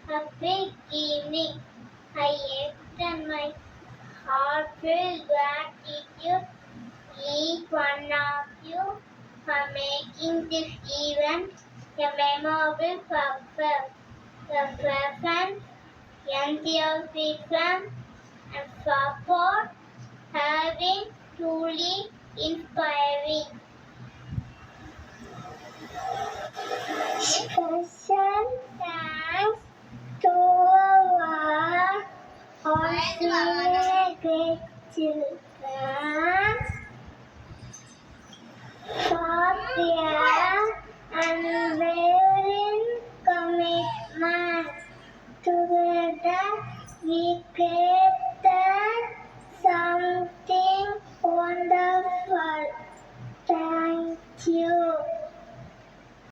a big evening. I extend my heartfelt gratitude each one of you for making this event a memorable purpose. Your presence, enthusiasm, and support have been truly inspiring. Special thanks to our Australian great children for their unwavering commitment. Together we created something wonderful. Thank you.